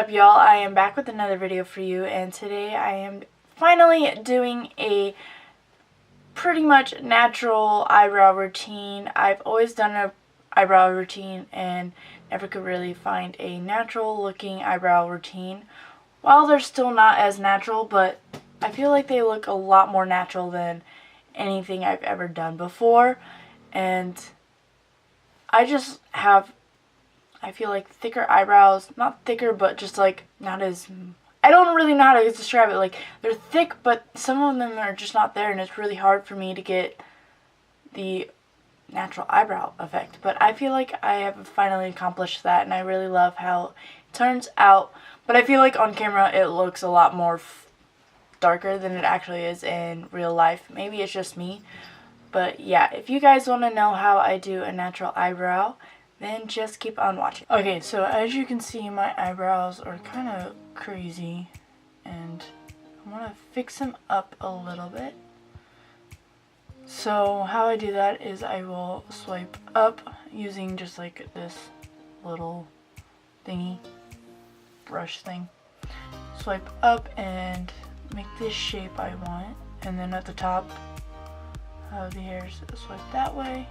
up, y'all? I am back with another video for you, and today I am finally doing a pretty much natural eyebrow routine. I've always done an eyebrow routine and never could really find a natural looking eyebrow routine. While they're still not as natural, but I feel like they look a lot more natural than anything I've ever done before. And I just have, I feel like, thicker eyebrows. Not thicker, but just like not as, I don't really know how to describe it. Like, they're thick, but some of them are just not there, and it's really hard for me to get the natural eyebrow effect. But I feel like I have finally accomplished that, and I really love how it turns out. But I feel like on camera it looks a lot more darker than it actually is in real life. Maybe it's just me. But yeah, if you guys want to know how I do a natural eyebrow, then just keep on watching. Okay, so as you can see, my eyebrows are kind of crazy, and I want to fix them up a little bit. So how I do that is I will swipe up using just like this little thingy, brush thing. Swipe up and make this shape I want, and then at the top of the hairs, swipe that way,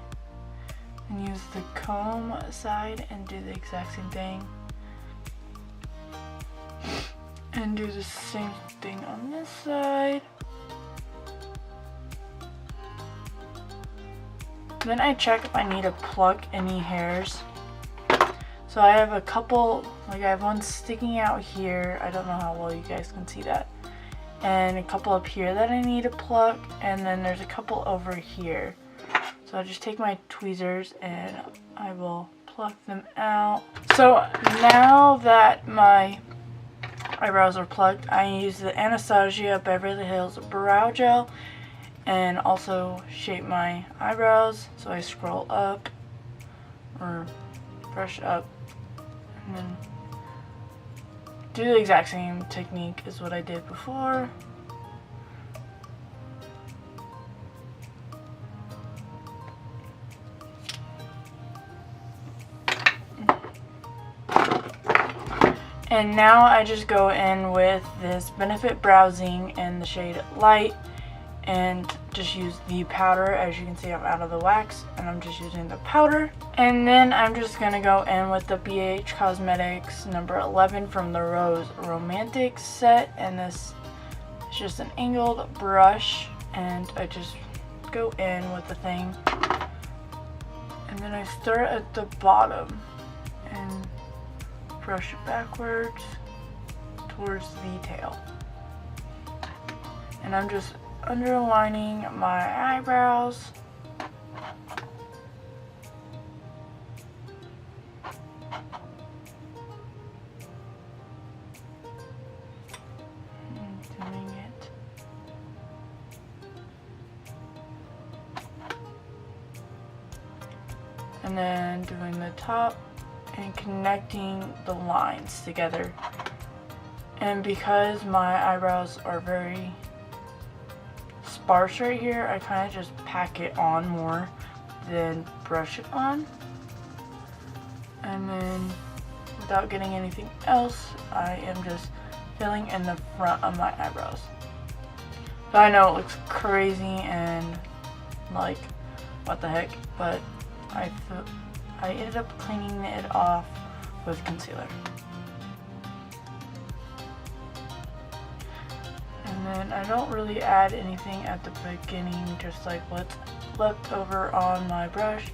and use the comb side and do the exact same thing, and do the same thing on this side. Then I check if I need to pluck any hairs. So I have a couple, like I have one sticking out here. I don't know how well you guys can see that. And a couple up here that I need to pluck, and then there's a couple over here. So I just take my tweezers and I will pluck them out. So now that my eyebrows are plucked, I use the Anastasia Beverly Hills Brow Gel and also shape my eyebrows. So I scroll up or brush up and then do the exact same technique as what I did before. And now I just go in with this Benefit Browsing in the shade Light and just use the powder. As you can see, I'm out of the wax and I'm just using the powder. And then I'm just gonna go in with the BH Cosmetics number 11 from the Rose Romantic set, and this is just an angled brush, and I just go in with the thing, and then I start at the bottom and brush it backwards towards the tail, and I'm just underlining my eyebrows. Doing it. And then doing the top and connecting the lines together. And because my eyebrows are very sparse right here, I kind of just pack it on more than brush it on. And then without getting anything else, I am just filling in the front of my eyebrows. So I know it looks crazy and like what the heck, but I ended up cleaning it off with concealer. And then I don't really add anything at the beginning, just like what's left over on my brush,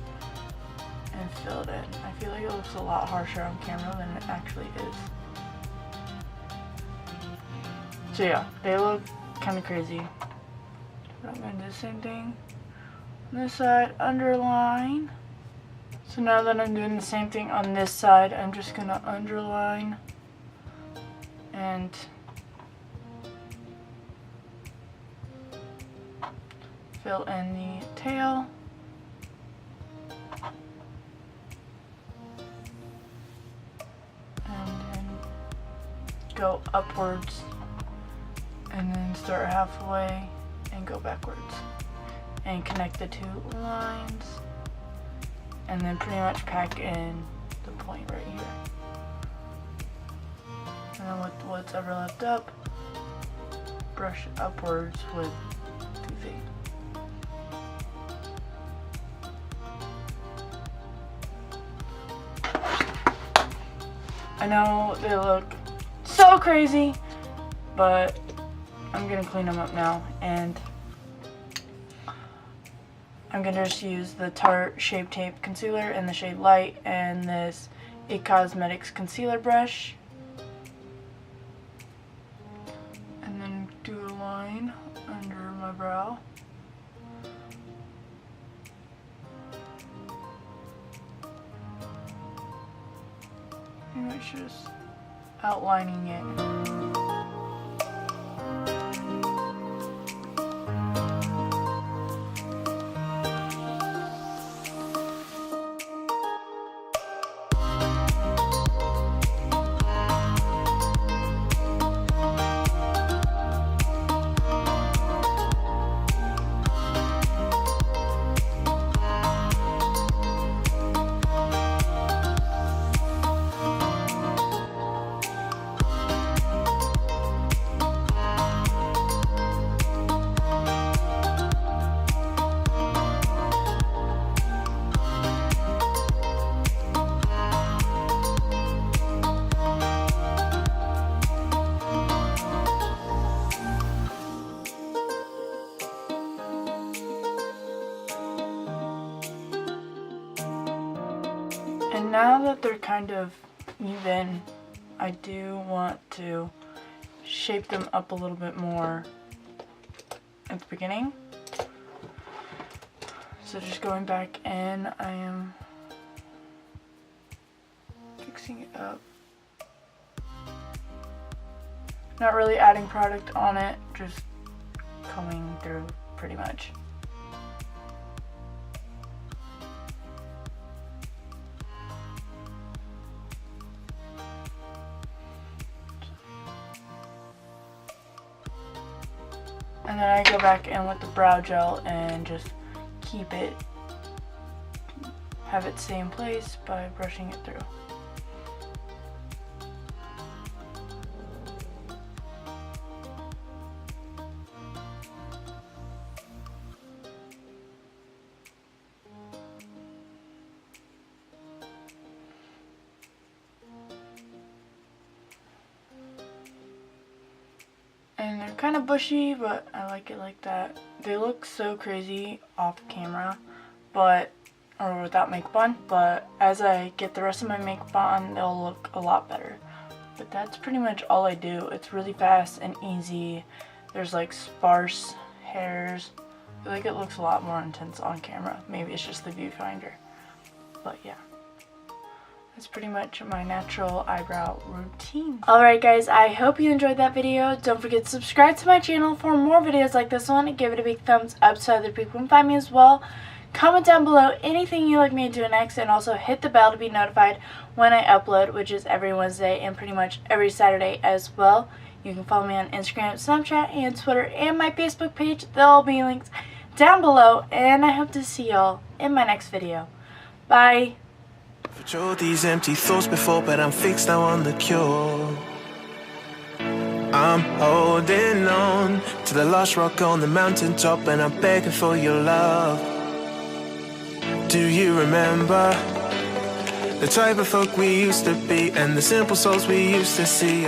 and fill it in. I feel like it looks a lot harsher on camera than it actually is. So yeah, they look kind of crazy. But I'm going to do the same thing on this side, underline. So now that I'm doing the same thing on this side, I'm just going to underline and fill in the tail. And then go upwards. And then start halfway and go backwards. And connect the two lines. And then pretty much pack in the point right here. And then with what's ever left up, brush upwards with toothpaste. I know they look so crazy, but I'm gonna clean them up now, and I'm gonna just use the Tarte Shape Tape Concealer in the shade Light and this IT Cosmetics Concealer Brush. And then do a line under my brow. Pretty much just outlining it. And now that they're kind of even, I do want to shape them up a little bit more at the beginning. So just going back in, I am fixing it up. Not really adding product on it, just coming through pretty much. And then I go back in with the brow gel and just have it stay in place by brushing it through. And they're kind of bushy, but I like it like that. They look so crazy off camera, or without makeup on, but as I get the rest of my makeup on, they'll look a lot better. But that's pretty much all I do. It's really fast and easy. There's like sparse hairs. I feel like it looks a lot more intense on camera. Maybe it's just the viewfinder. But yeah. That's pretty much my natural eyebrow routine. Alright guys, I hope you enjoyed that video. Don't forget to subscribe to my channel for more videos like this one. Give it a big thumbs up so other people can find me as well. Comment down below anything you'd like me to do next, and also hit the bell to be notified when I upload, which is every Wednesday and pretty much every Saturday as well. You can follow me on Instagram, Snapchat, and Twitter, and my Facebook page. They'll all be linked down below, and I hope to see y'all in my next video. Bye! Patrolled these empty thoughts before, but I'm fixed now on the cure. I'm holding on to the last rock on the mountaintop, and I'm begging for your love. Do you remember the type of folk we used to be, and the simple souls we used to see?